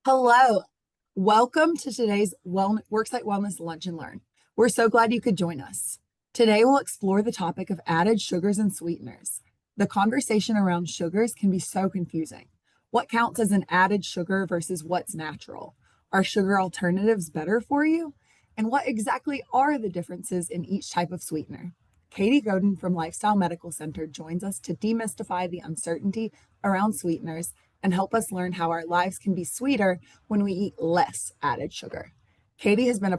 Hello. Welcome to today's Worksite Wellness Lunch and Learn. We're so glad you could join us. Today, we'll explore the topic of added sugars and sweeteners. The conversation around sugars can be so confusing. What counts as an added sugar versus what's natural? Are sugar alternatives better for you? And what exactly are the differences in each type of sweetener? Katie Godin from Lifestyle Medical Center joins us to demystify the uncertainty around sweeteners and help us learn how our lives can be sweeter when we eat less added sugar. Katie has been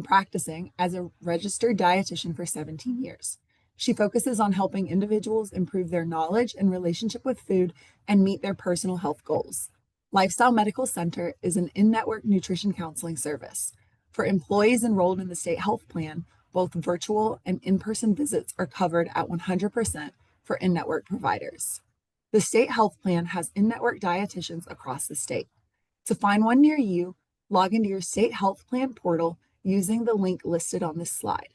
practicing as a registered dietitian for 17 years. She focuses on helping individuals improve their knowledge and relationship with food and meet their personal health goals. Lifestyle Medical Center is an in-network nutrition counseling service. For employees enrolled in the state health plan, both virtual and in-person visits are covered at 100% for in-network providers. The state health plan has in-network dietitians across the state. To find one near you, log into your state health plan portal using the link listed on this slide.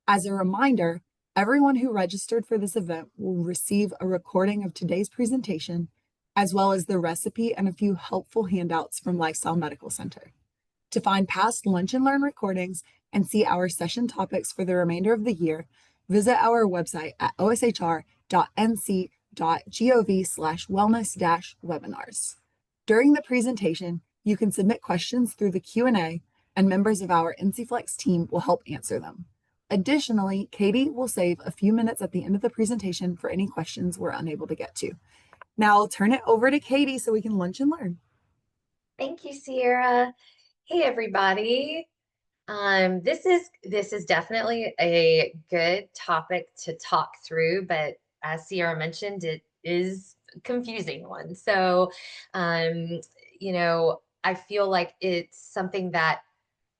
As a reminder, everyone who registered for this event will receive a recording of today's presentation, as well as the recipe and a few helpful handouts from Lifestyle Medical Center. To find past Lunch and Learn recordings and see our session topics for the remainder of the year, visit our website at oshr.nc.gov/wellness-webinars. During the presentation, you can submit questions through the Q&A, and members of our NCFlex team will help answer them. Additionally, Katie will save a few minutes at the end of the presentation for any questions we're unable to get to. Now I'll turn it over to Katie so we can lunch and learn. Thank you, Sierra. Hey, everybody. This is definitely a good topic to talk through, but as Sierra mentioned, it is a confusing one. So, um, I feel like it's something that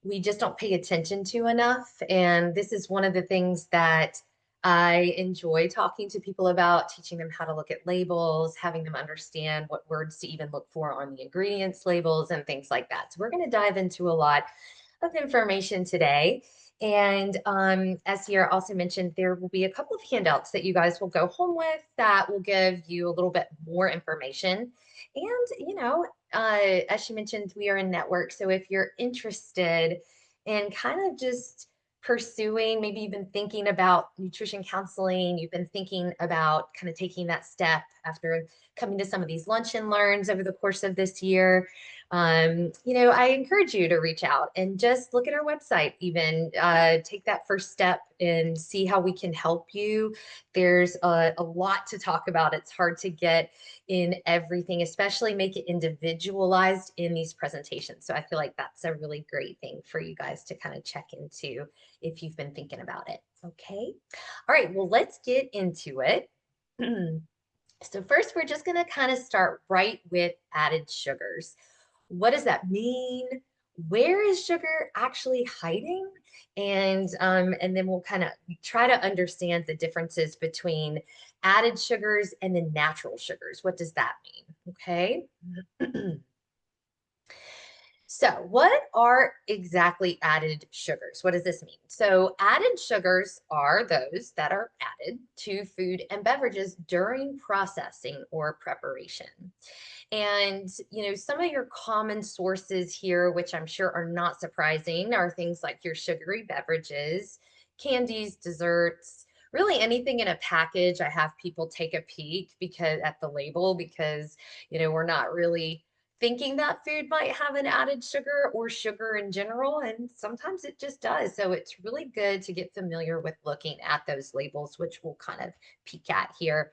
we just don't pay attention to enough. And this is one of the things that I enjoy talking to people about, teaching them how to look at labels, having them understand what words to even look for on the ingredients labels and things like that. So we're going to dive into a lot of information today. And as Sierra also mentioned, there will be a couple of handouts that you guys will go home with that will give you a little bit more information. And, as she mentioned, we are in network. So if you're interested in kind of just pursuing, maybe you've been thinking about nutrition counseling, you've been thinking about kind of taking that step after coming to some of these lunch and learns over the course of this year, I encourage you to reach out and just look at our website, even take that first step and see how we can help you. There's a lot to talk about. It's hard to get in everything, especially make it individualized in these presentations. So I feel like that's a really great thing for you guys to kind of check into if you've been thinking about it. Okay. All right. Well, let's get into it. So first, we're just going to kind of start right with added sugars. What does that mean? Where is sugar actually hiding? And then we'll kind of try to understand the differences between added sugars and the natural sugars. What does that mean? Okay. So, what are exactly added sugars? What does this mean? So, added sugars are those that are added to food and beverages during processing or preparation. And, some of your common sources here, which I'm sure are not surprising, are things like your sugary beverages, candies, desserts, really anything in a package. I have people take a peek because at the label because, we're not really thinking that food might have an added sugar or sugar in general, and sometimes it just does. So it's really good to get familiar with looking at those labels, which we'll kind of peek at here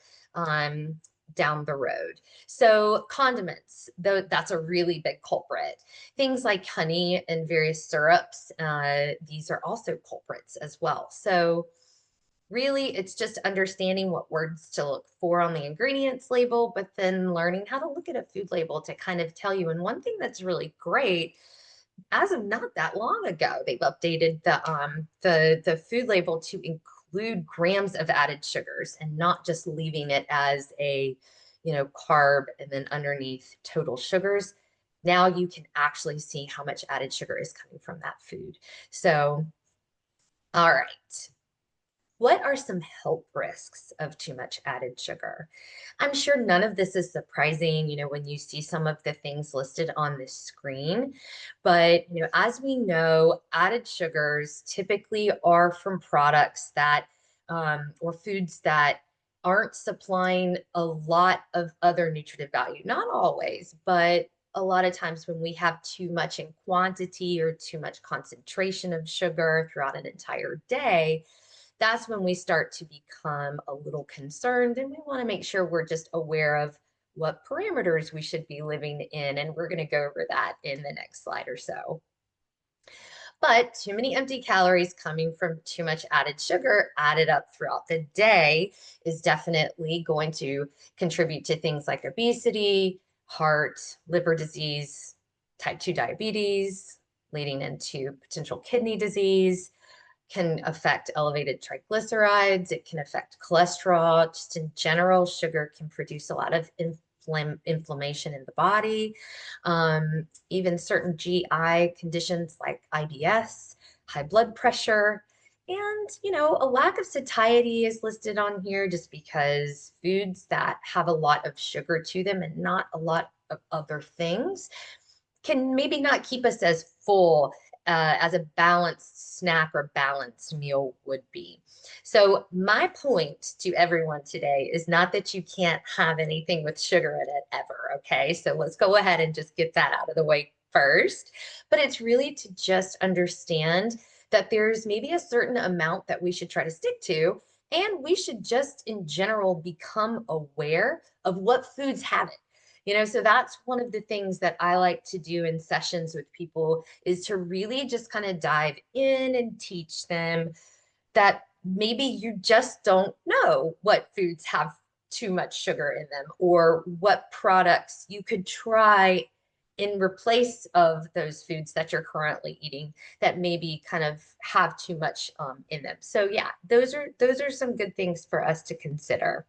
down the road. So condiments, though, that's a really big culprit. Things like honey and various syrups, these are also culprits as well. So really, it's just understanding what words to look for on the ingredients label, but then learning how to look at a food label to kind of tell you. And one thing that's really great, as of not that long ago, they've updated the food label to include grams of added sugars and not just leaving it as a carb and then underneath total sugars. Now you can actually see how much added sugar is coming from that food. So, all right. what are some health risks of too much added sugar? I'm sure none of this is surprising, when you see some of the things listed on the screen. But, as we know, added sugars typically are from products that, or foods that aren't supplying a lot of other nutritive value. Not always, but a lot of times when we have too much in quantity or too much concentration of sugar throughout an entire day, that's when we start to become a little concerned, and we want to make sure we're just aware of what parameters we should be living in. And we're going to go over that in the next slide or so. But too many empty calories coming from too much added sugar added up throughout the day is definitely going to contribute to things like obesity, heart, liver disease, type 2 diabetes, leading into potential kidney disease, can affect elevated triglycerides. It can affect cholesterol. Just in general, sugar can produce a lot of inflammation in the body. Even certain GI conditions like IBS, high blood pressure, and, a lack of satiety is listed on here just because foods that have a lot of sugar to them and not a lot of other things can maybe not keep us as full as a balanced snack or balanced meal would be. So my point to everyone today is not that you can't have anything with sugar in it ever, okay? So let's go ahead and just get that out of the way first. But it's really to just understand that there's maybe a certain amount that we should try to stick to, and we should just in general become aware of what foods have it. So that's one of the things that I like to do in sessions with people is to really just kind of dive in and teach them that maybe you just don't know what foods have too much sugar in them or what products you could try in replace of those foods that you're currently eating that maybe kind of have too much in them. So yeah, those are some good things for us to consider.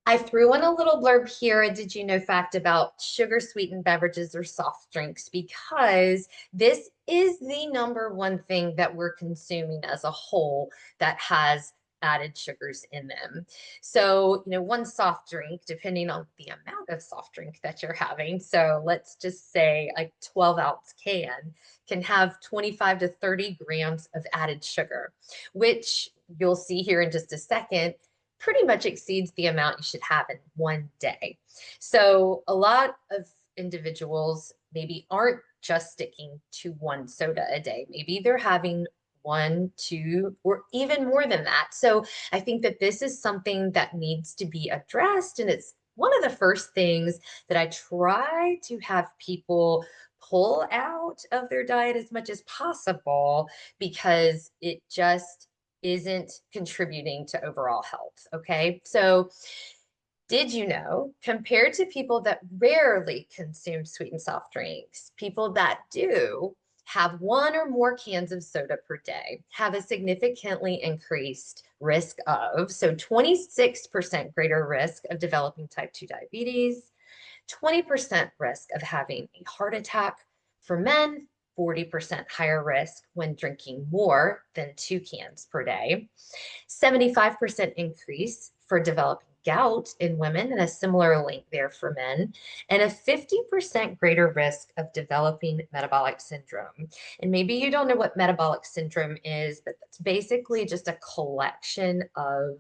I threw in a little blurb here, a did you know fact about sugar sweetened beverages or soft drinks, because this is the number one thing that we're consuming as a whole that has added sugars in them. So, one soft drink, depending on the amount of soft drink that you're having. So let's just say a 12-ounce can have 25 to 30 grams of added sugar, which you'll see here in just a second pretty much exceeds the amount you should have in one day. So a lot of individuals maybe aren't just sticking to one soda a day. Maybe they're having one, two, or even more than that. So I think that this is something that needs to be addressed. And it's one of the first things that I try to have people pull out of their diet as much as possible, because it just isn't contributing to overall health. Okay. So, did you know, compared to people that rarely consume sweet and soft drinks, people that do have one or more cans of soda per day have a significantly increased risk of, so 26% greater risk of developing type 2 diabetes, 20% risk of having a heart attack for men, 40% higher risk when drinking more than 2 cans per day, 75% increase for developing gout in women, and a similar link there for men, and a 50% greater risk of developing metabolic syndrome. And maybe you don't know what metabolic syndrome is, but that's basically just a collection of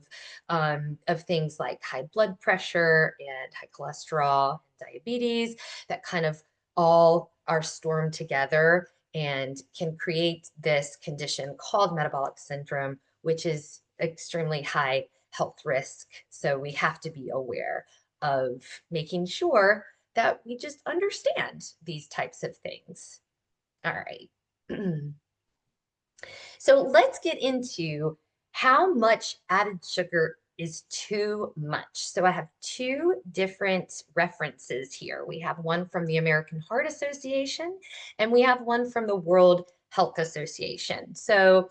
things like high blood pressure and high cholesterol and diabetes that kind of all are stormed together and can create this condition called metabolic syndrome, which is extremely high health risk. So we have to be aware of making sure that we just understand these types of things. All right. So let's get into how much added sugar is too much. So I have two different references here. We have one from the American Heart Association, and we have one from the World Health Association. So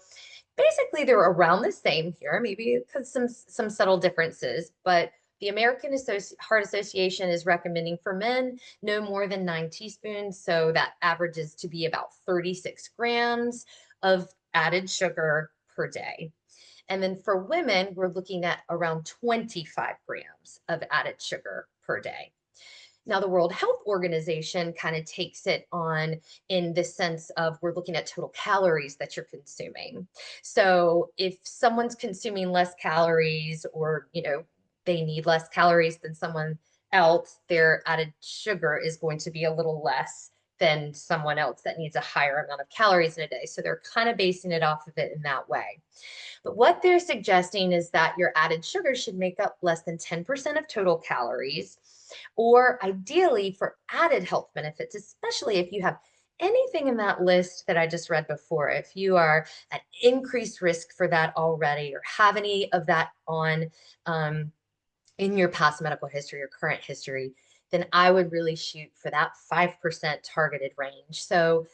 basically they're around the same here, maybe because some subtle differences, but the American Heart Association is recommending for men no more than 9 teaspoons. So that averages to be about 36 grams of added sugar per day. And then for women, we're looking at around 25 grams of added sugar per day. Now, the World Health Organization kind of takes it on in the sense of we're looking at total calories that you're consuming. So if someone's consuming less calories or, they need less calories than someone else, their added sugar is going to be a little less than someone else that needs a higher amount of calories in a day. So they're kind of basing it off of it in that way. But what they're suggesting is that your added sugar should make up less than 10% of total calories, or ideally for added health benefits, especially if you have anything in that list that I just read before. If you are at increased risk for that already, or have any of that on in your past medical history or current history, then I would really shoot for that 5% targeted range. So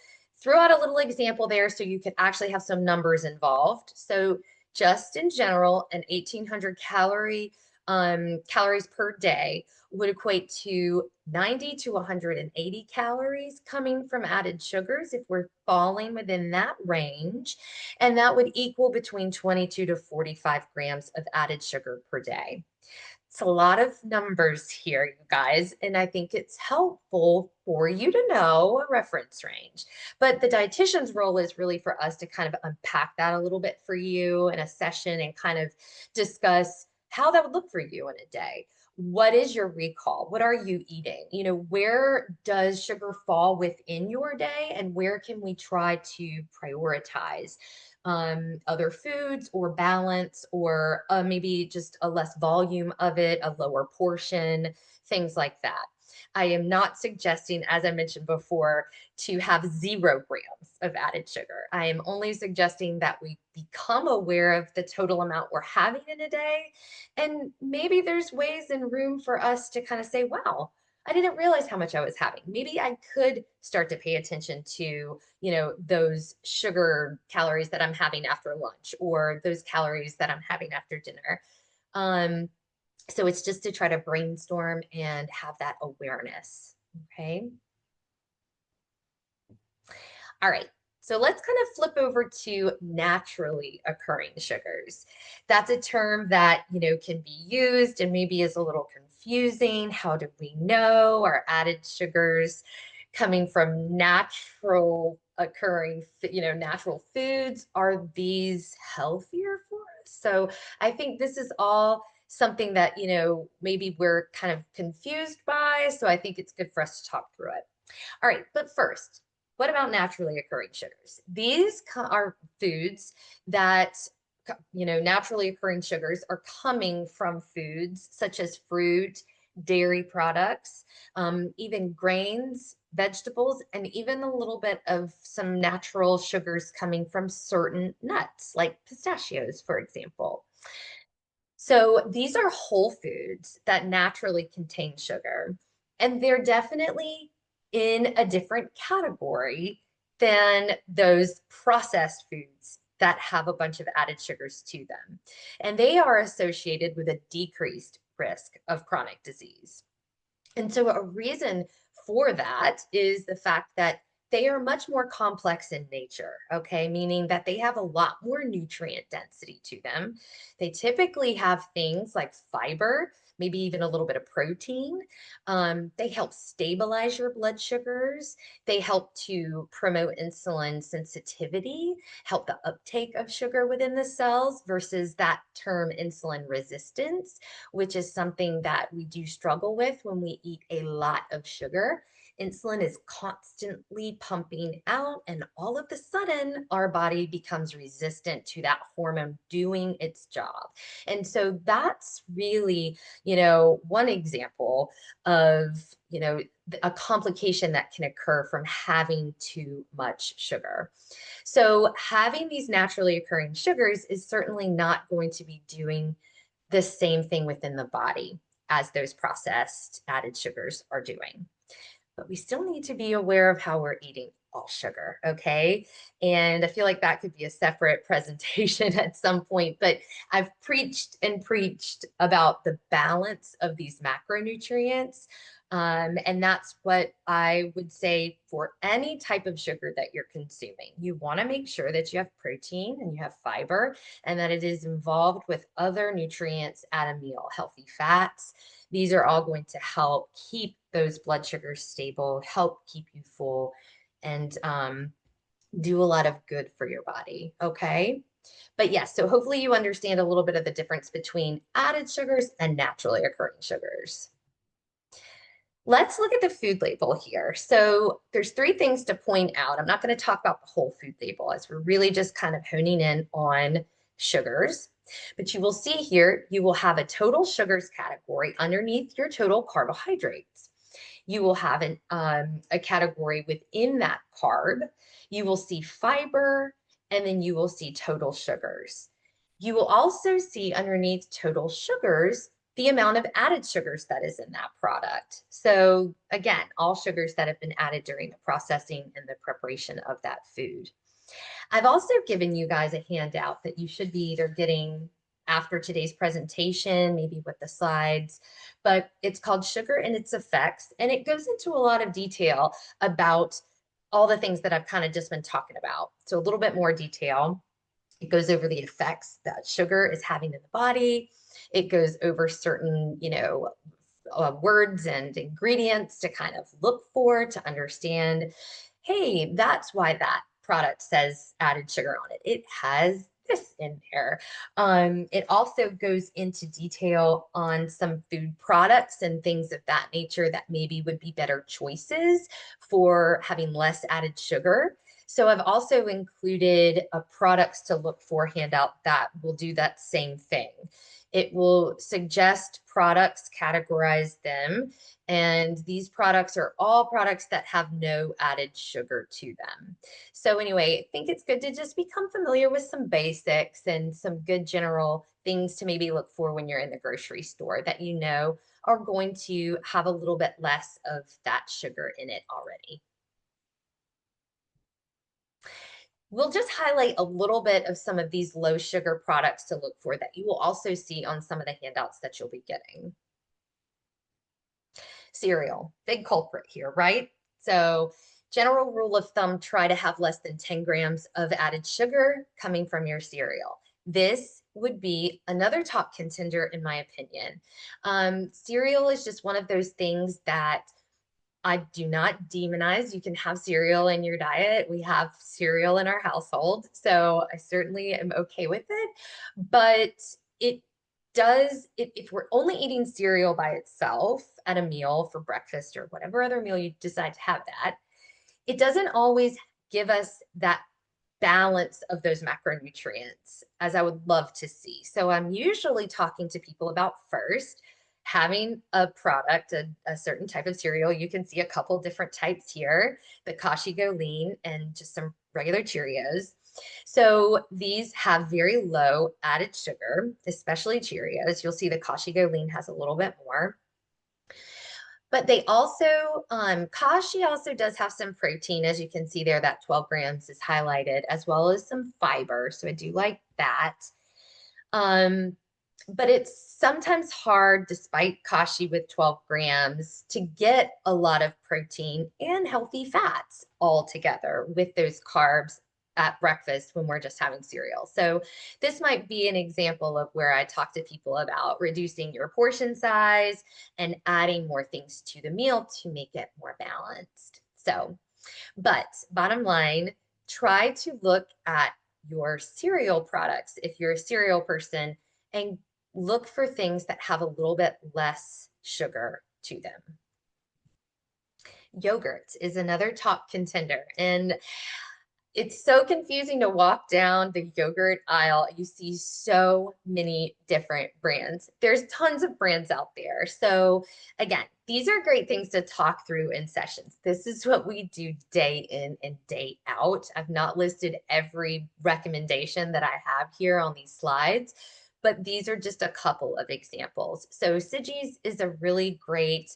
throw out a little example there so you can actually have some numbers involved. So just in general, an 1800 calories per day would equate to 90 to 180 calories coming from added sugars if we're falling within that range. And that would equal between 22 to 45 grams of added sugar per day. It's a lot of numbers here, you guys, and I think it's helpful for you to know a reference range. But the dietitian's role is really for us to kind of unpack that a little bit for you in a session and kind of discuss how that would look for you in a day. What is your recall? What are you eating? Where does sugar fall within your day, and where can we try to prioritize other foods or balance, or maybe just a less volume of it, a lower portion, things like that. I am not suggesting, as I mentioned before, to have 0 grams of added sugar. I am only suggesting that we become aware of the total amount we're having in a day. And maybe there's ways and room for us to kind of say, wow, I didn't realize how much I was having. Maybe I could start to pay attention to, those sugar calories that I'm having after lunch, or those calories that I'm having after dinner. So it's just to try to brainstorm and have that awareness. Okay. All right. So let's kind of flip over to naturally occurring sugars. That's a term that, can be used and maybe is a little confusing. How do we know our added sugars coming from natural occurring, natural foods? Are these healthier for us? So I think this is all something that, maybe we're kind of confused by. So I think it's good for us to talk through it. All right, but first, what about naturally occurring sugars? These are foods that, naturally occurring sugars are coming from foods such as fruit, dairy products, even grains, vegetables, and even a little bit of some natural sugars coming from certain nuts, like pistachios, for example. So these are whole foods that naturally contain sugar, and they're definitely in a different category than those processed foods that have a bunch of added sugars to them. And they are associated with a decreased risk of chronic disease. And so a reason for that is the fact that they are much more complex in nature, okay? Meaning that they have a lot more nutrient density to them. They typically have things like fiber, maybe even a little bit of protein. They help stabilize your blood sugars. They help to promote insulin sensitivity, help the uptake of sugar within the cells versus that term insulin resistance, which is something that we do struggle with when we eat a lot of sugar. Insulin is constantly pumping out, and all of a sudden, our body becomes resistant to that hormone doing its job. And so that's really, one example of, a complication that can occur from having too much sugar. So having these naturally occurring sugars is certainly not going to be doing the same thing within the body as those processed added sugars are doing. But we still need to be aware of how we're eating all sugar, okay? And I feel like that could be a separate presentation at some point, but I've preached and preached about the balance of these macronutrients. And that's what I would say for any type of sugar that you're consuming. You want to make sure that you have protein and you have fiber and that it is involved with other nutrients at a meal, healthy fats. These are all going to help keep those blood sugars stable, help keep you full, and do a lot of good for your body. Okay. But yes, so hopefully you understand a little bit of the difference between added sugars and naturally occurring sugars. Let's look at the food label here. So there's three things to point out. I'm not going to talk about the whole food label as we're really just kind of honing in on sugars. But you will see here, you will have a total sugars category underneath your total carbohydrates. You will have a category within that carb. You will see fiber, and then you will see total sugars. You will also see underneath total sugars the amount of added sugars that is in that product. So again, all sugars that have been added during the processing and the preparation of that food. I've also given you guys a handout that you should be either getting after today's presentation, maybe with the slides, but it's called Sugar and Its Effects. And it goes into a lot of detail about all the things that I've kind of just been talking about. So a little bit more detail. It goes over the effects that sugar is having in the body. It goes over certain, words and ingredients to kind of look for to understand, hey, that's why that product says added sugar on it. It has this in there. It also goes into detail on some food products and things of that nature that maybe would be better choices for having less added sugar. So I've also included a products to look for handout that will do that same thing. It will suggest products, categorize them, and these products are all products that have no added sugar to them. So anyway, I think it's good to just become familiar with some basics and some good general things to maybe look for when you're in the grocery store that you know are going to have a little bit less of that sugar in it already. We'll just highlight a little bit of some of these low sugar products to look for that you will also see on some of the handouts that you'll be getting. Cereal, big culprit here, right? So general rule of thumb, try to have less than 10 grams of added sugar coming from your cereal. This would be another top contender in my opinion. Cereal is just one of those things that I do not demonize. You can have cereal in your diet. We have cereal in our household. So I certainly am okay with it. But it does, if we're only eating cereal by itself at a meal for breakfast or whatever other meal you decide to have that, it doesn't always give us that balance of those macronutrients as I would love to see. So I'm usually talking to people about first having a product, a certain type of cereal. You can see a couple different types here, the Kashi Go Lean and just some regular Cheerios. So these have very low added sugar, especially Cheerios. You'll see the Kashi Go Lean has a little bit more. But they also, Kashi also does have some protein, as you can see there, that 12 grams is highlighted, as well as some fiber. So I do like that. But it's sometimes hard, despite Kashi with 12 grams, to get a lot of protein and healthy fats all together with those carbs at breakfast when we're just having cereal. So this might be an example of where I talk to people about reducing your portion size and adding more things to the meal to make it more balanced. So, but bottom line, try to look at your cereal products if you're a cereal person and look for things that have a little bit less sugar to them. Yogurt is another top contender. And it's so confusing to walk down the yogurt aisle. You see so many different brands. There's tons of brands out there. So again, these are great things to talk through in sessions. This is what we do day in and day out. I've not listed every recommendation that I have here on these slides, but these are just a couple of examples. So Siggi's is a really great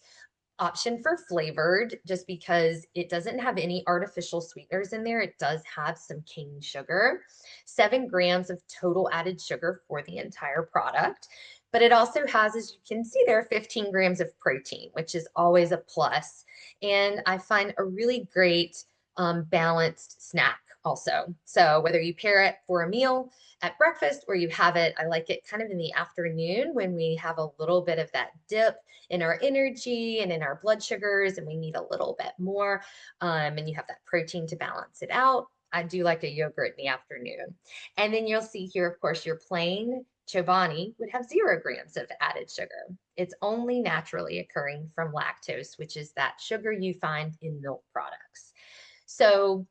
option for flavored just because it doesn't have any artificial sweeteners in there. It does have some cane sugar, 7 grams of total added sugar for the entire product. But it also has, as you can see there, 15 grams of protein, which is always a plus. And I find a really great balanced snack also. So whether you pair it for a meal at breakfast or you have it, I like it kind of in the afternoon when we have a little bit of that dip in our energy and in our blood sugars, and we need a little bit more. And you have that protein to balance it out. I do like a yogurt in the afternoon. And then you'll see here, of course, your plain Chobani would have 0 grams of added sugar. It's only naturally occurring from lactose, which is that sugar you find in milk products. So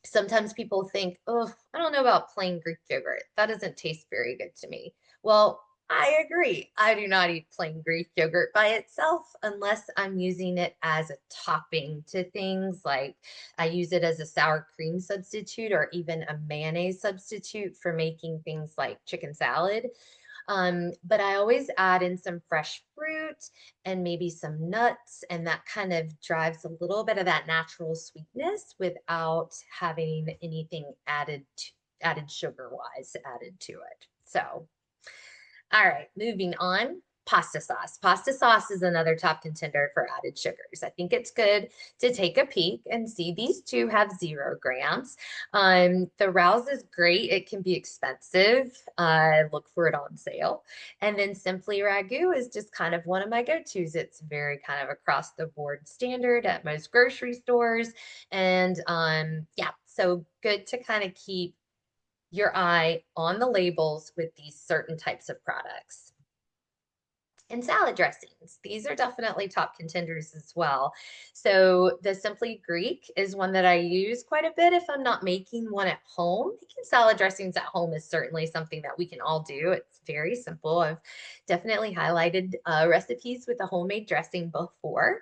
sometimes people think, oh, I don't know about plain Greek yogurt. That doesn't taste very good to me. Well, I agree. I do not eat plain Greek yogurt by itself unless I'm using it as a topping to things like I use it as a sour cream substitute or even a mayonnaise substitute for making things like chicken salad. But I always add in some fresh fruit and maybe some nuts, and that kind of drives a little bit of that natural sweetness without having anything added sugar wise added to it. So all right, moving on. Pasta sauce. Pasta sauce is another top contender for added sugars. I think it's good to take a peek and see these two have 0 grams. The Rouse is great. It can be expensive. Look for it on sale. And then Simply Ragu is just kind of one of my go-tos. It's very kind of across the board standard at most grocery stores. And yeah, so good to kind of keep your eye on the labels with these certain types of products. And salad dressings, these are definitely top contenders as well. So the Simply Greek is one that I use quite a bit if I'm not making one at home. Making salad dressings at home is certainly something that we can all do. It's very simple. I've definitely highlighted recipes with a homemade dressing before.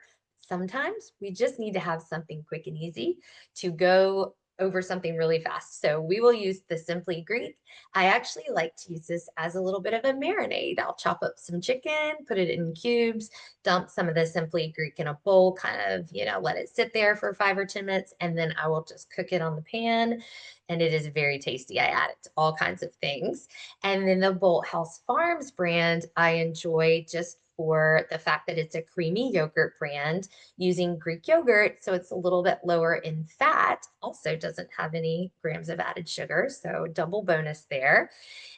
Sometimes we just need to have something quick and easy to go over something really fast. So we will use the Simply Greek. I actually like to use this as a little bit of a marinade. I'll chop up some chicken, put it in cubes, dump some of the Simply Greek in a bowl, kind of, let it sit there for 5 or 10 minutes, and then I will just cook it on the pan. And it is very tasty. I add it to all kinds of things. And then the Bolt House Farms brand, I enjoy just for the fact that it's a creamy yogurt brand using Greek yogurt. So it's a little bit lower in fat, also doesn't have any grams of added sugar. So double bonus there.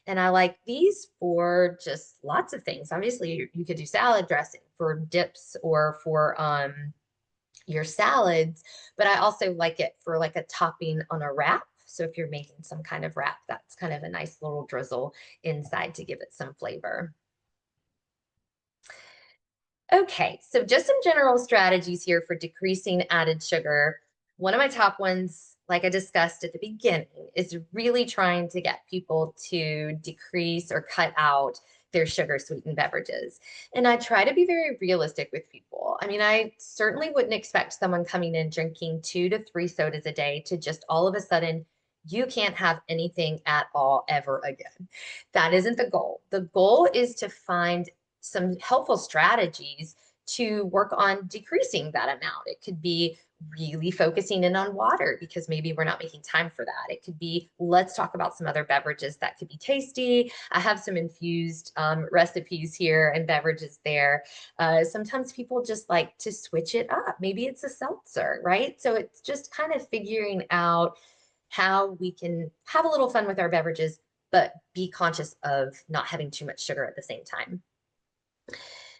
And I like these for just lots of things. Obviously, you could do salad dressing for dips or for your salads, but I also like it for like a topping on a wrap. So if you're making some kind of wrap, that's kind of a nice little drizzle inside to give it some flavor. Okay, so just some general strategies here for decreasing added sugar. One of my top ones, like I discussed at the beginning, is really trying to get people to decrease or cut out their sugar sweetened beverages. And I try to be very realistic with people. I mean, I certainly wouldn't expect someone coming in drinking 2 to 3 sodas a day to just all of a sudden, you can't have anything at all ever again. That isn't the goal. The goal is to find some helpful strategies to work on decreasing that amount. It could be really focusing in on water because maybe we're not making time for that. It could be, let's talk about some other beverages that could be tasty. I have some infused recipes here and beverages there. Sometimes people just like to switch it up. Maybe it's a seltzer, right? So it's just kind of figuring out how we can have a little fun with our beverages, but be conscious of not having too much sugar at the same time.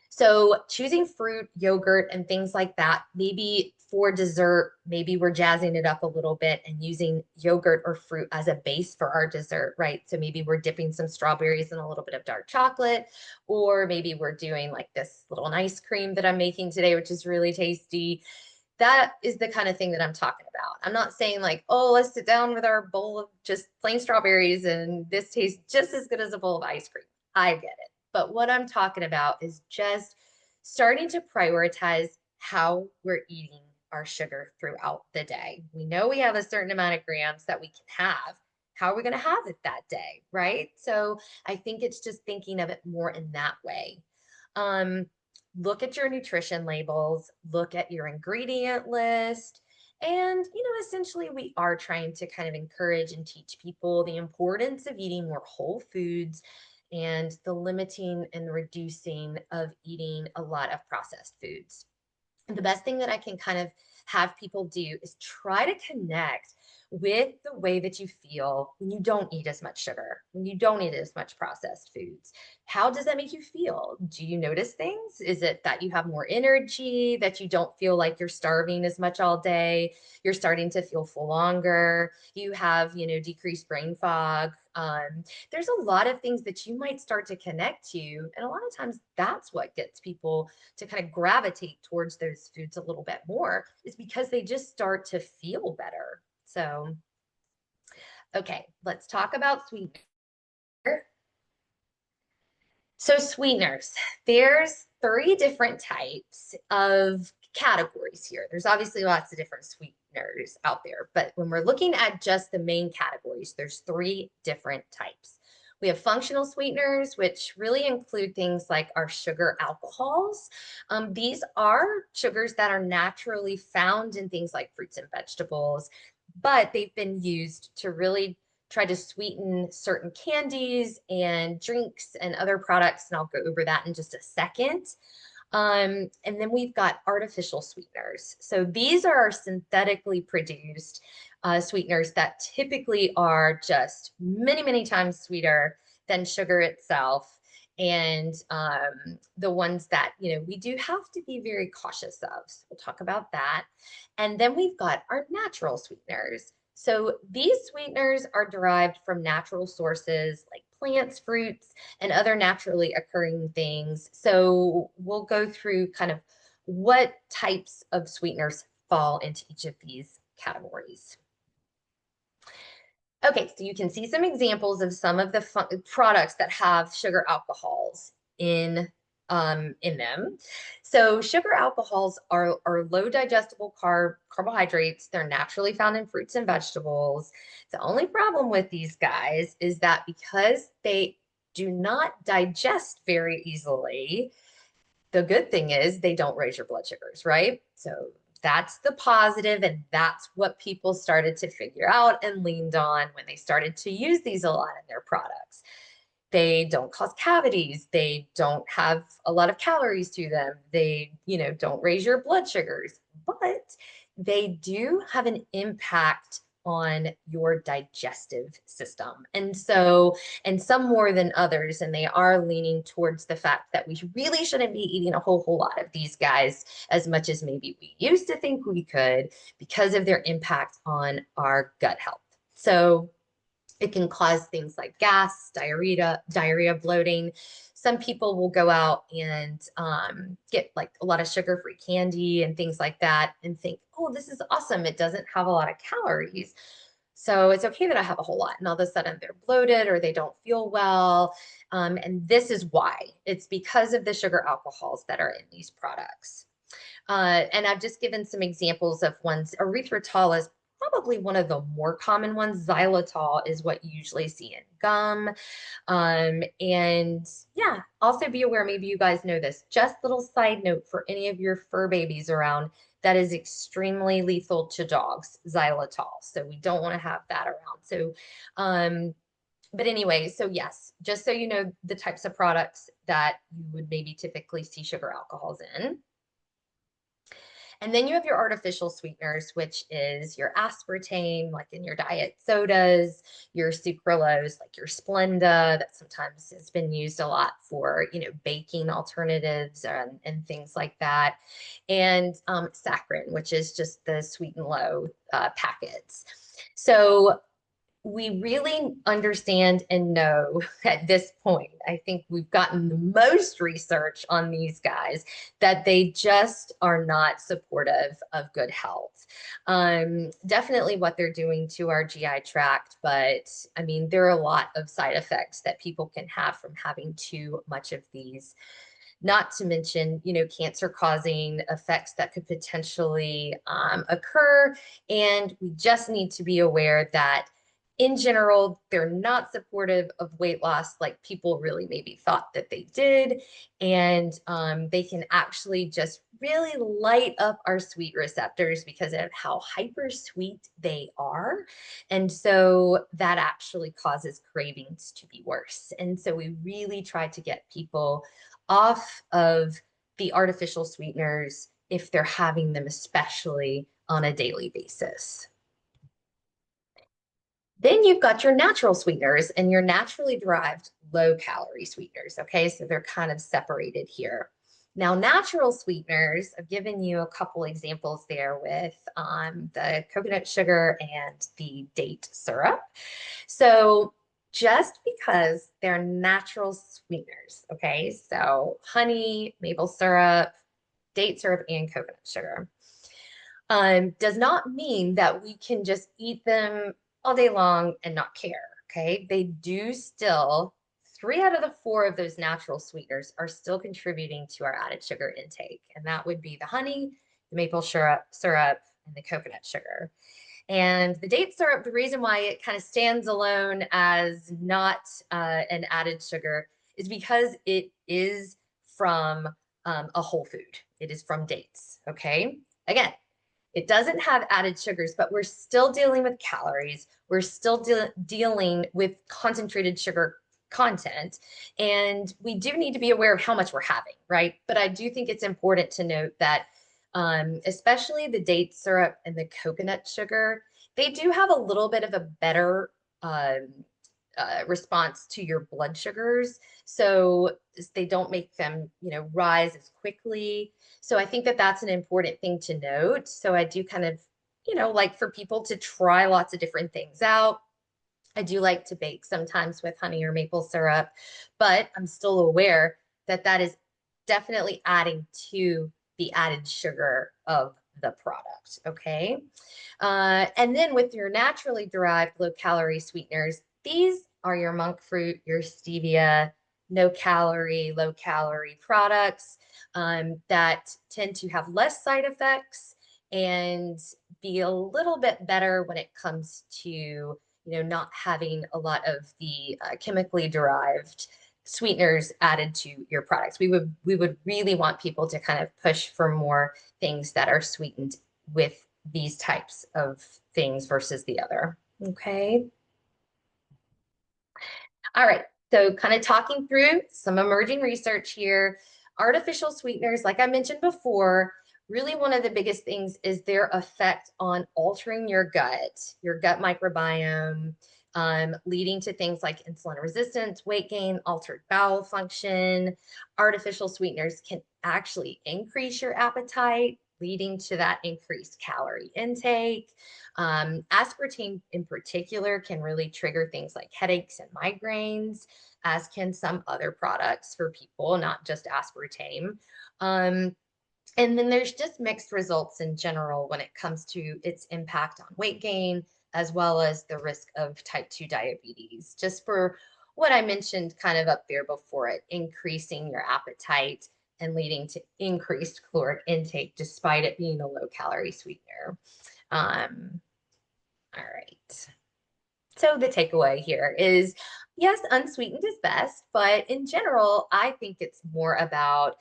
So choosing fruit, yogurt, and things like that, maybe for dessert, maybe we're jazzing it up a little bit and using yogurt or fruit as a base for our dessert, right? So maybe we're dipping some strawberries in a little bit of dark chocolate, or maybe we're doing like this little ice cream that I'm making today, which is really tasty. That is the kind of thing that I'm talking about. I'm not saying like, oh, let's sit down with our bowl of just plain strawberries and this tastes just as good as a bowl of ice cream. I get it. But what I'm talking about is just starting to prioritize how we're eating our sugar throughout the day. We know we have a certain amount of grams that we can have. How are we going to have it that day? Right. So I think it's just thinking of it more in that way. Um, look at your nutrition labels, look at your ingredient list. And, essentially, we are trying to kind of encourage and teach people the importance of eating more whole foods and the limiting and reducing of eating a lot of processed foods. The best thing that I can kind of have people do is try to connect with the way that you feel when you don't eat as much sugar, when you don't eat as much processed foods. How does that make you feel? Do you notice things? Is it that you have more energy, that you don't feel like you're starving as much all day? You're starting to feel full longer. You have, decreased brain fog. There's a lot of things that you might start to connect to. And a lot of times that's what gets people to kind of gravitate towards those foods a little bit more, is because they just start to feel better. So, okay, let's talk about sweetener. So sweeteners, there's 3 different types of categories here. There's obviously lots of different sweeteners out there, but when we're looking at just the main categories, there's 3 different types. We have functional sweeteners, which really include things like our sugar alcohols. These are sugars that are naturally found in things like fruits and vegetables, but they've been used to really try to sweeten certain candies and drinks and other products. And I'll go over that in just a second. And then we've got artificial sweeteners. So these are synthetically produced sweeteners that typically are just many, many times sweeter than sugar itself. And the ones that, we do have to be very cautious of. So we'll talk about that. And then we've got our natural sweeteners. So these sweeteners are derived from natural sources like plants, fruits, and other naturally occurring things. So we'll go through kind of what types of sweeteners fall into each of these categories. Okay, so you can see some examples of some of the products that have sugar alcohols in them. So sugar alcohols are low digestible carbohydrates. They're naturally found in fruits and vegetables. The only problem with these guys is that because they do not digest very easily, the good thing is they don't raise your blood sugars, right? So that's the positive, and that's what people started to figure out and leaned on when they started to use these a lot in their products. They don't cause cavities. They don't have a lot of calories to them. They, don't raise your blood sugars, but they do have an impact on your digestive system. And so, and some more than others, and they are leaning towards the fact that we really shouldn't be eating a whole lot of these guys as much as maybe we used to think we could, because of their impact on our gut health. So it can cause things like gas, diarrhea, bloating. Some people will go out and get like a lot of sugar-free candy and things like that and think, oh, this is awesome. It doesn't have a lot of calories, so it's okay that I have a whole lot. And all of a sudden they're bloated or they don't feel well. And this is why. It's because of the sugar alcohols that are in these products. And I've just given some examples of ones. Erythritol is probably one of the more common ones. Xylitol is what you usually see in gum. And yeah, also be aware, maybe you guys know this, just little side note for any of your fur babies around, that is extremely lethal to dogs, xylitol. So we don't want to have that around. So, but anyway, so yes, just so you know the types of products that you would maybe typically see sugar alcohols in. And then you have your artificial sweeteners, which is your aspartame, like in your diet sodas, your sucralose, like your Splenda, that sometimes has been used a lot for, baking alternatives and things like that. And saccharin, which is just the sweet and low packets. So we really understand and know at this point, I think we've gotten the most research on these guys, that they just are not supportive of good health. Definitely what they're doing to our GI tract, but I mean, there are a lot of side effects that people can have from having too much of these. Not to mention, cancer causing effects that could potentially occur. And we just need to be aware that in general, they're not supportive of weight loss like people really maybe thought that they did. And they can actually just really light up our sweet receptors because of how hyper sweet they are. And so that actually causes cravings to be worse. And so we really try to get people off of the artificial sweeteners if they're having them, especially on a daily basis. Then you've got your natural sweeteners and your naturally derived low calorie sweeteners. Okay, so they're kind of separated here. Now, natural sweeteners, I've given you a couple examples there with the coconut sugar and the date syrup. So, just because they're natural sweeteners, okay, so honey, maple syrup, date syrup, and coconut sugar, does not mean that we can just eat them all day long and not care. Okay. They do still, 3 out of the 4 of those natural sweeteners are still contributing to our added sugar intake. And that would be the honey, the maple syrup, and the coconut sugar. And the date syrup, the reason why it kind of stands alone as not an added sugar is because it is from a whole food. It is from dates. Okay. Again, it doesn't have added sugars, but we're still dealing with calories. We're still dealing with concentrated sugar content. And we do need to be aware of how much we're having, right? But I do think it's important to note that, especially the date syrup and the coconut sugar, they do have a little bit of a better um, response to your blood sugars. So they don't make them, rise as quickly. So I think that that's an important thing to note. So I do kind of, like for people to try lots of different things out. I do like to bake sometimes with honey or maple syrup, but I'm still aware that that is definitely adding to the added sugar of the product. Okay. And then with your naturally derived low calorie sweeteners, these are your monk fruit, your stevia, no calorie, low calorie products that tend to have less side effects and be a little bit better when it comes to not having a lot of the chemically derived sweeteners added to your products. We would really want people to kind of push for more things that are sweetened with these types of things versus the other. Okay. All right. So kind of talking through some emerging research here. Artificial sweeteners, like I mentioned before, really one of the biggest things is their effect on altering your gut microbiome, leading to things like insulin resistance, weight gain, altered bowel function. Artificial sweeteners can actually increase your appetite, leading to that increased calorie intake. Aspartame in particular can really trigger things like headaches and migraines, as can some other products for people, not just aspartame. Um, and then there's just mixed results in general when it comes to its impact on weight gain, as well as the risk of type 2 diabetes, just for what I mentioned kind of up there before it, increasing your appetite and leading to increased caloric intake, despite it being a low calorie sweetener. Um, all right. So the takeaway here is yes, unsweetened is best, but in general, I think it's more about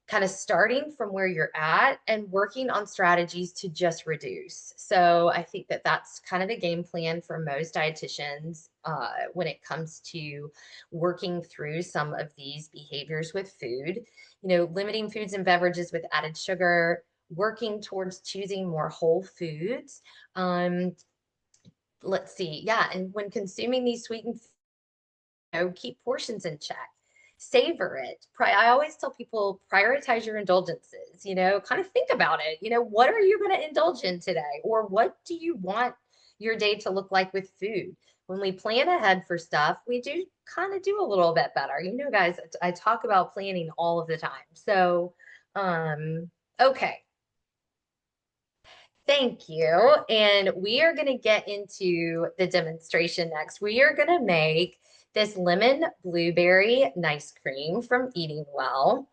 kind of starting from where you're at and working on strategies to just reduce. So I think that that's kind of a game plan for most dietitians when it comes to working through some of these behaviors with food, limiting foods and beverages with added sugar, working towards choosing more whole foods. Um, let's see. Yeah. And when consuming these sweetened, keep portions in check, savor it. I always tell people prioritize your indulgences, kind of think about it. What are you going to indulge in today? Or what do you want your day to look like with food? When we plan ahead for stuff, we do kind of do a little bit better. Guys, I talk about planning all of the time. So, okay. Thank you. And we are going to get into the demonstration next. We are going to make this lemon blueberry nice cream from Eating Well.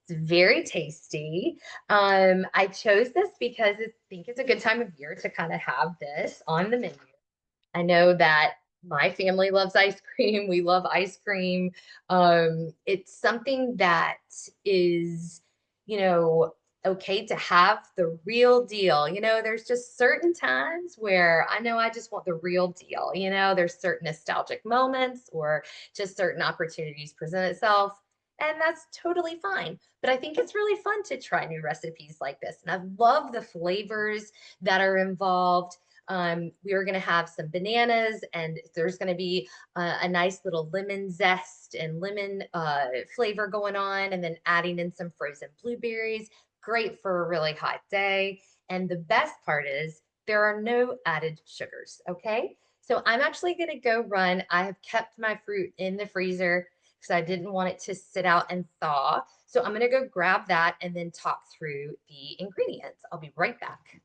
It's very tasty. I chose this because I think it's a good time of year to kind of have this on the menu. I know that my family loves ice cream. We love ice cream. It's something that is, you know, okay to have the real deal. There's just certain times where I know I just want the real deal. There's certain nostalgic moments or just certain opportunities present itself. And that's totally fine. But I think it's really fun to try new recipes like this. And I love the flavors that are involved. We are going to have some bananas, and there's going to be a nice little lemon zest and lemon flavor going on, and then adding in some frozen blueberries. Great for a really hot day. And the best part is there are no added sugars. Okay. So I'm actually going to go run. I have kept my fruit in the freezer because I didn't want it to sit out and thaw. So I'm going to go grab that and then talk through the ingredients. I'll be right back.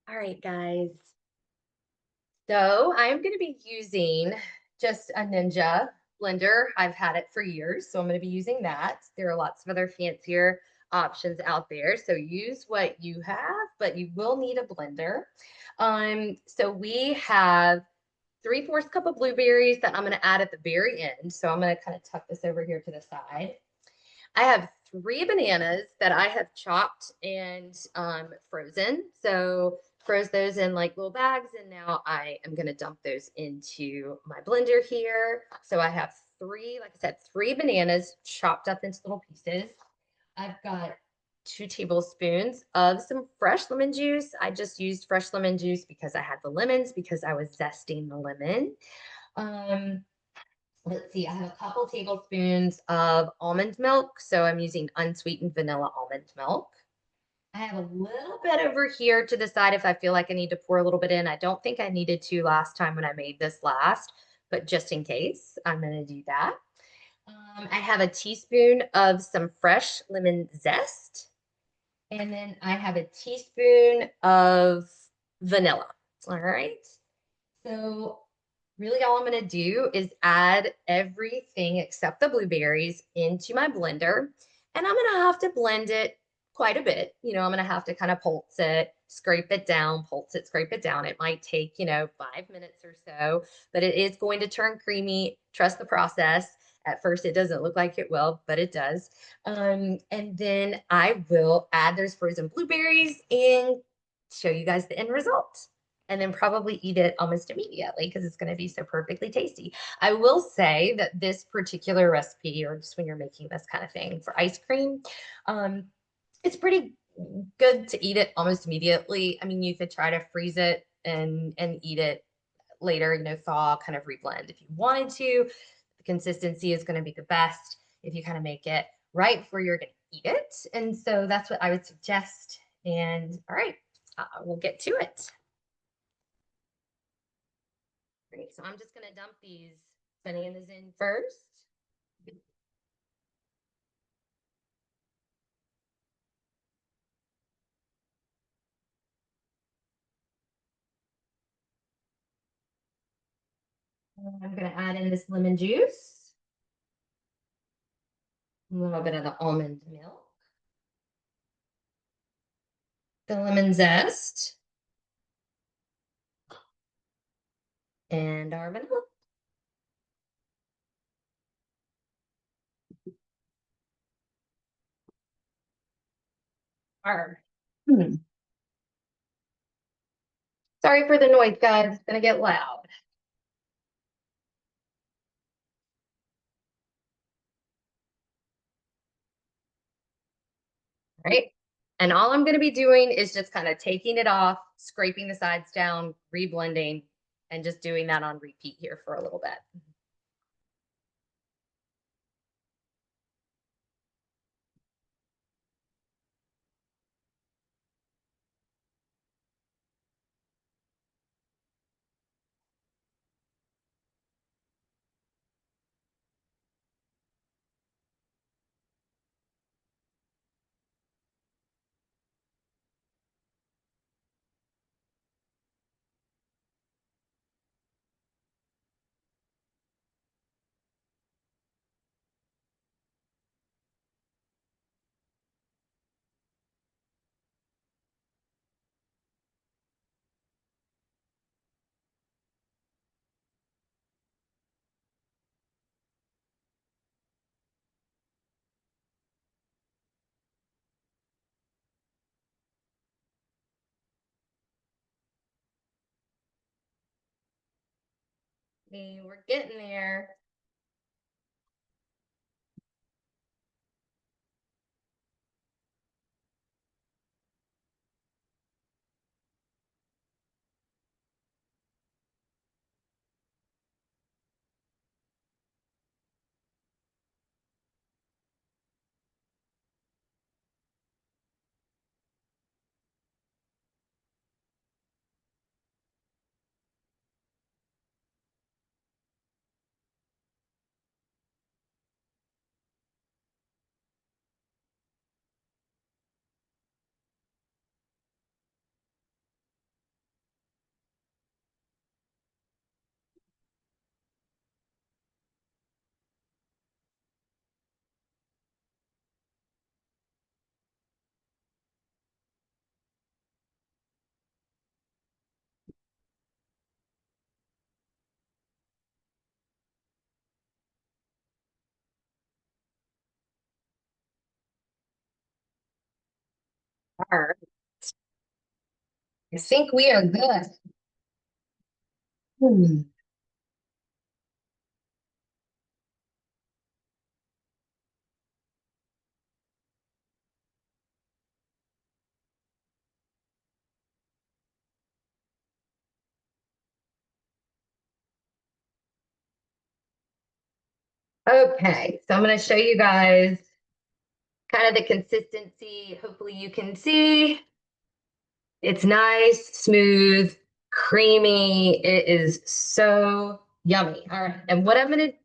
All right, guys. So I'm going to be using just a Ninja blender. I've had it for years, so I'm going to be using that. There are lots of other fancier options out there. So use what you have, but you will need a blender. So we have 3/4 cup of blueberries that I'm going to add at the very end. So I'm going to kind of tuck this over here to the side. I have 3 bananas that I have chopped and frozen. So froze those in like little bags, and now I am going to dump those into my blender here. So I have three, like I said, 3 bananas chopped up into little pieces. I've got 2 tablespoons of some fresh lemon juice. I just used fresh lemon juice because I had the lemons because I was zesting the lemon. Um, let's see, I have a couple tablespoons of almond milk. So I'm using unsweetened vanilla almond milk. I have a little bit over here to the side if I feel like I need to pour a little bit in. I don't think I needed to last time when I made this last, but just in case, I'm going to do that. I have a teaspoon of some fresh lemon zest. And then I have a teaspoon of vanilla. All right. So really all I'm going to do is add everything except the blueberries into my blender. And I'm going to have to blend it quite a bit. I'm going to have to kind of pulse it, scrape it down, pulse it, scrape it down. It might take, 5 minutes or so, but it is going to turn creamy. Trust the process. At first, it doesn't look like it will, but it does. And then I will add those frozen blueberries and show you guys the end result, and then probably eat it almost immediately because it's going to be so perfectly tasty. I will say that this particular recipe, or just when you're making this kind of thing for ice cream, um, it's pretty good to eat it almost immediately. I mean, you could try to freeze it and eat it later, thaw, kind of reblend if you wanted to. The consistency is going to be the best if you kind of make it right before you're going to eat it. And so that's what I would suggest. And all right, we'll get to it. Great. So I'm just going to dump these bananas in first. And I'm going to add in this lemon juice, a little bit of the almond milk, the lemon zest, and our vanilla. Our. Hmm. Sorry for the noise, guys. It's going to get loud. Right. And all I'm going to be doing is just kind of taking it off, scraping the sides down, reblending, and just doing that on repeat here for a little bit. me. We're getting there. All right. I think we are good. Hmm. Okay, so I'm going to show you guys kind of the consistency. Hopefully you can see it's nice, smooth, creamy. It is so yummy. All right, and what I'm going to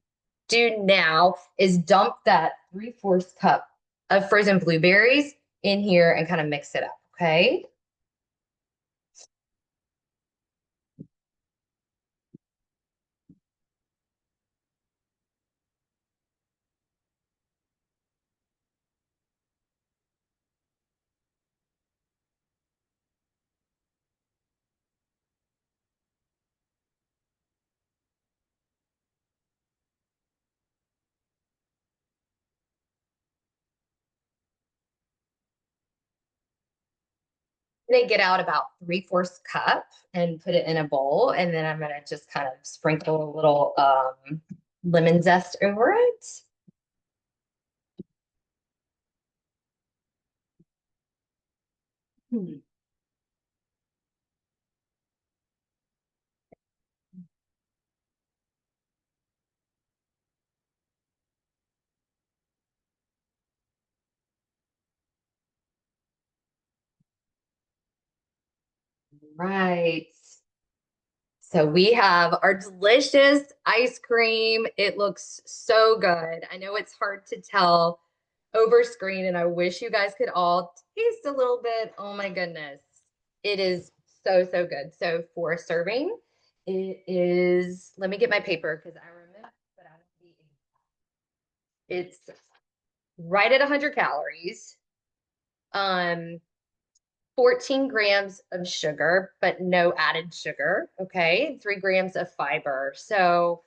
do now is dump that 3/4 cup of frozen blueberries in here and kind of mix it up. Okay. They get out about 3/4 cup and put it in a bowl. And then I'm going to just kind of sprinkle a little lemon zest over it. Hmm. Right. So we have our delicious ice cream. It looks so good. I know it's hard to tell over screen, and I wish you guys could all taste a little bit. Oh my goodness. It is so, so good. So for a serving, it is, let me get my paper because I remember, but I don't be, it's right at 100 calories. Um, 14 grams of sugar, but no added sugar. Okay. 3 grams of fiber. So,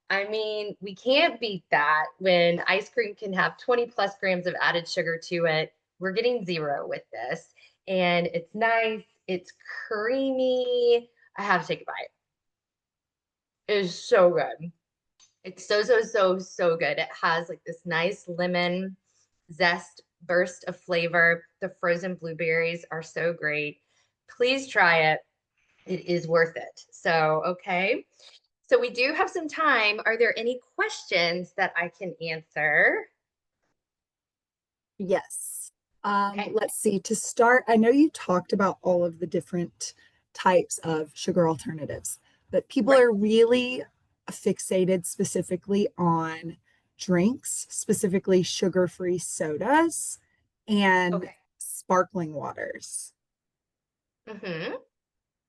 I mean, we can't beat that when ice cream can have 20 plus grams of added sugar to it. We're getting zero with this. And it's nice. It's creamy. I have to take a bite. It is so good. It's so, so, so, so good. It has like this nice lemon zest burst of flavor. The frozen blueberries are so great. Please try it. It is worth it. So, okay. So we do have some time. Are there any questions that I can answer? Yes. Okay. Let's see. To start, I know you talked about all of the different types of sugar alternatives, but people Right. are really fixated specifically on drinks, specifically sugar-free sodas and Okay. sparkling waters, Mm-hmm.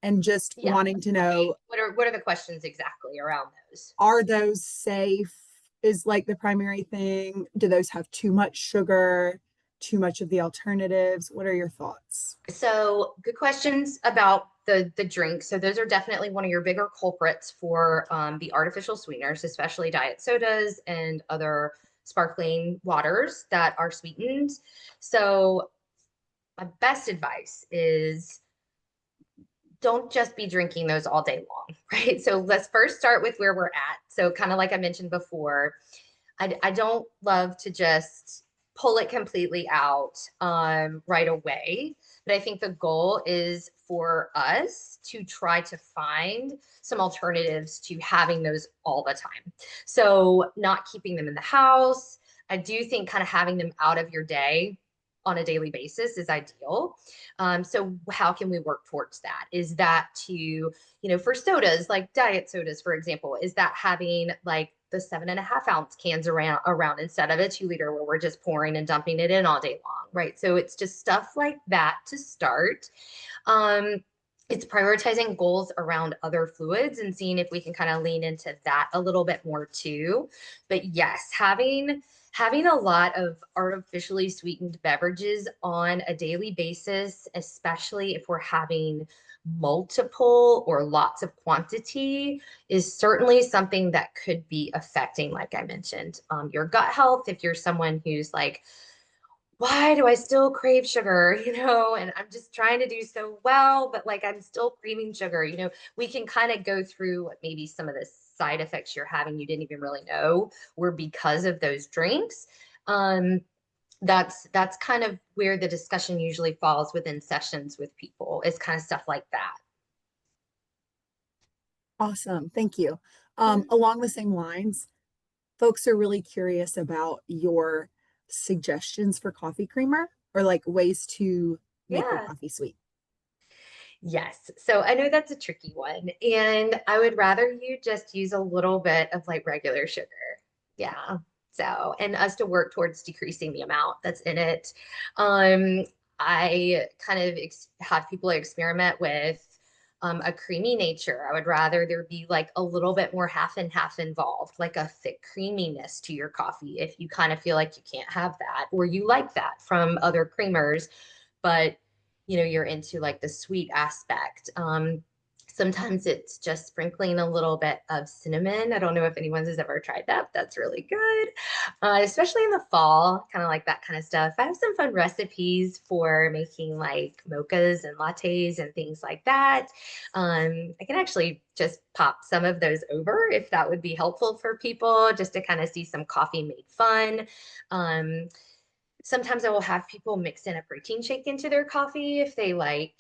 and just Yeah. wanting to Tell me, know, what are the questions exactly around those? are those safe? Is like the primary thing. Do those have too much sugar? Too much of the alternatives? What are your thoughts? So good questions about the drink. So those are definitely one of your bigger culprits for the artificial sweeteners, especially diet sodas and other sparkling waters that are sweetened. So my best advice is don't just be drinking those all day long, right? So let's first start with where we're at. So kind of like I mentioned before, I don't love to just pull it completely out right away. But I think the goal is for us to try to find some alternatives to having those all the time. So not keeping them in the house. I do think kind of having them out of your day on a daily basis is ideal. So how can we work towards that? Is that for sodas, like diet sodas, for example, is that having like the 7.5 ounce cans around instead of a 2 liter where we're just pouring and dumping it in all day long, right? So it's just stuff like that to start. Um, it's prioritizing goals around other fluids and seeing if we can kind of lean into that a little bit more too. But yes, having a lot of artificially sweetened beverages on a daily basis, especially if we're having multiple or lots of quantity, is certainly something that could be affecting, like I mentioned, your gut health. If you're someone who's like, why do I still crave sugar? And I'm just trying to do so well, but like I'm still craving sugar. We can kind of go through what maybe some of the side effects you're having you didn't even really know were because of those drinks. Um, that's kind of where the discussion usually falls within sessions with people, is kind of stuff like that. Awesome. Thank you. Yeah. Along the same lines, folks are really curious about your suggestions for coffee creamer or like ways to make your Yeah. coffee sweet. Yes. So I know that's a tricky one. And I would rather you just use a little bit of like regular sugar. Yeah. So, and us to work towards decreasing the amount that's in it. Um, I kind of have people experiment with a creamy nature. I would rather there be like a little bit more half and half involved, like a thick creaminess to your coffee if you kind of feel like you can't have that or you like that from other creamers, but you're into like the sweet aspect. Sometimes it's just sprinkling a little bit of cinnamon. I don't know if anyone has ever tried that. That's really good, especially in the fall, kind of like that kind of stuff. I have some fun recipes for making like mochas and lattes and things like that. I can actually just pop some of those over if that would be helpful for people, just to kind of see some coffee made fun. Um, Sometimes I will have people mix in a protein shake into their coffee if they like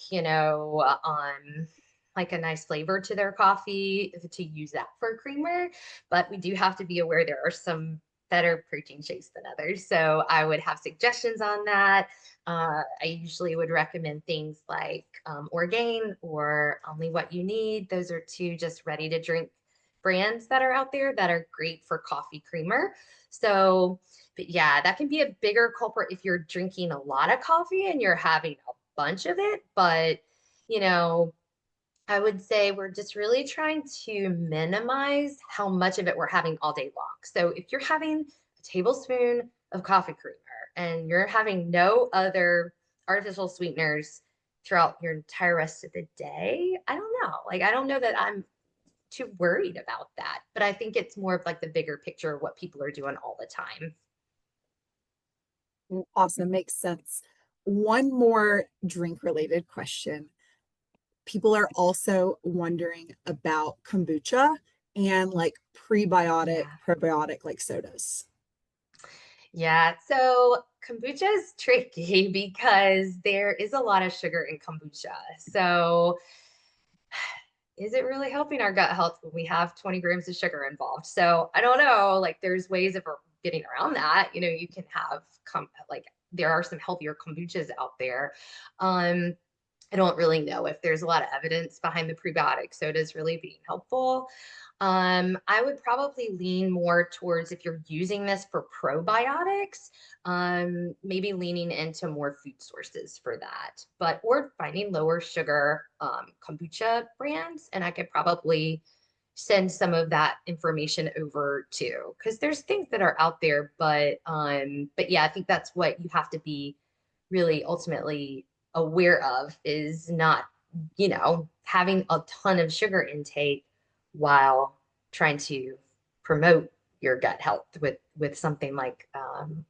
a nice flavor to their coffee to use that for a creamer. But we do have to be aware there are some better protein shakes than others. So I would have suggestions on that. I usually would recommend things like Orgain or Only What You Need. Those are two just ready to drink brands that are out there that are great for coffee creamer. So, but yeah, that can be a bigger culprit if you're drinking a lot of coffee and you're having a bunch of it. But, you know, I would say we're just really trying to minimize how much of it we're having all day long. So if you're having a tablespoon of coffee creamer and you're having no other artificial sweeteners throughout your entire rest of the day, I don't know. Like, I don't know that I'm too worried about that, but I think it's more of like the bigger picture of what people are doing all the time. Awesome. Makes sense. One more drink related question. People are also wondering about kombucha and like prebiotic, Yeah. probiotic like sodas. Yeah. So kombucha is tricky because there is a lot of sugar in kombucha. So is it really helping our gut health when we have 20 grams of sugar involved? So I don't know. Like there's ways of getting around that. You can have like there are some healthier kombuchas out there. Um, I don't really know if there's a lot of evidence behind the prebiotic sodas really being helpful. I would probably lean more towards, if you're using this for probiotics, maybe leaning into more food sources for that, but or finding lower sugar kombucha brands, and I could probably send some of that information over too, because there's things that are out there, but yeah, I think that's what you have to be really ultimately aware of, is not, having a ton of sugar intake while trying to promote your gut health with something like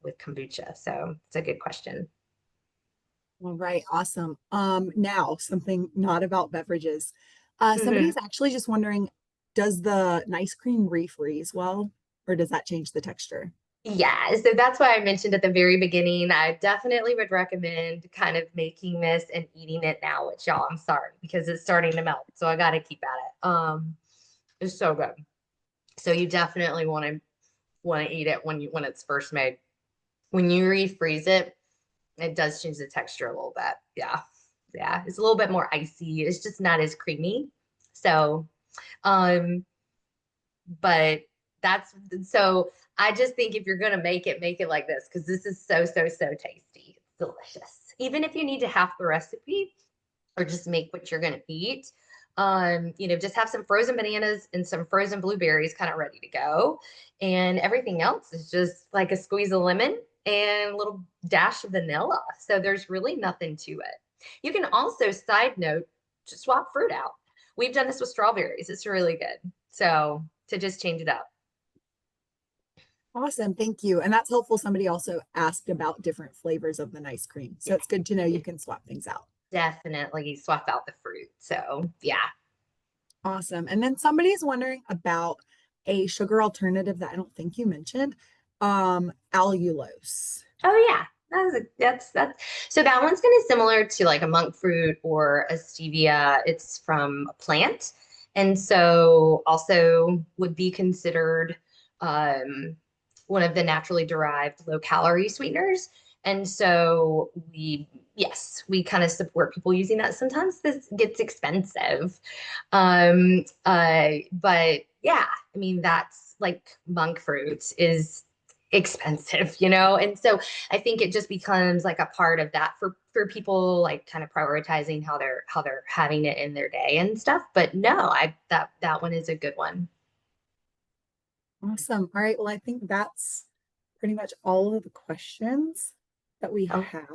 with kombucha. So it's a good question. All right, awesome. Now something not about beverages. Mhm. Somebody's actually just wondering, does the nice cream refreeze well, or does that change the texture? Yeah, so that's why I mentioned at the very beginning, I definitely would recommend kind of making this and eating it now, which y'all, I'm sorry, because it's starting to melt. So I got to keep at it. It's so good. So you definitely want to eat it when it's first made. When you refreeze it, it does change the texture a little bit. Yeah. Yeah. It's a little bit more icy. It's just not as creamy. So, um, but that's so I just think if you're gonna make it like this because this is so tasty. It's delicious. Even if you need to half the recipe or just make what you're gonna eat, just have some frozen bananas and some frozen blueberries kind of ready to go, and everything else is just like a squeeze of lemon and a little dash of vanilla. So there's really nothing to it. You can also, side note, just swap fruit out. We've done this with strawberries. It's really good. So to just change it up. Awesome, thank you. And that's helpful. Somebody also asked about different flavors of the nice cream. So Yeah, it's good to know you can swap things out. definitely swap out the fruit. So yeah. Awesome. And then somebody's wondering about a sugar alternative that I don't think you mentioned, allulose. Oh yeah. That's so that one's kind of similar to like a monk fruit or a stevia. It's from a plant. And so also would be considered um, one of the naturally derived low calorie sweeteners. And so yes, we kind of support people using that. Sometimes this gets expensive. But yeah, I mean, that's like monk fruit is expensive, and so I think it just becomes like a part of that for people like kind of prioritizing how they're having it in their day and stuff. But no, I that one is a good one. Awesome. All right. Well, I think that's pretty much all of the questions that we Oh, have.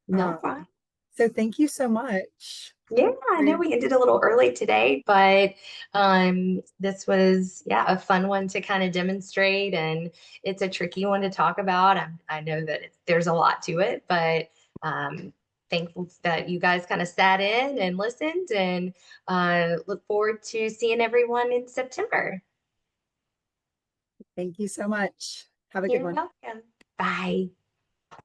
no Um, problem. so thank you so much. Yeah, I know Very- we ended a little early today, but this was, yeah, a fun one to kind of demonstrate, and it's a tricky one to talk about. I know that there's a lot to it, but thankful that you guys kind of sat in and listened, and look forward to seeing everyone in September. Thank you so much. Have a good You're one. welcome. Bye.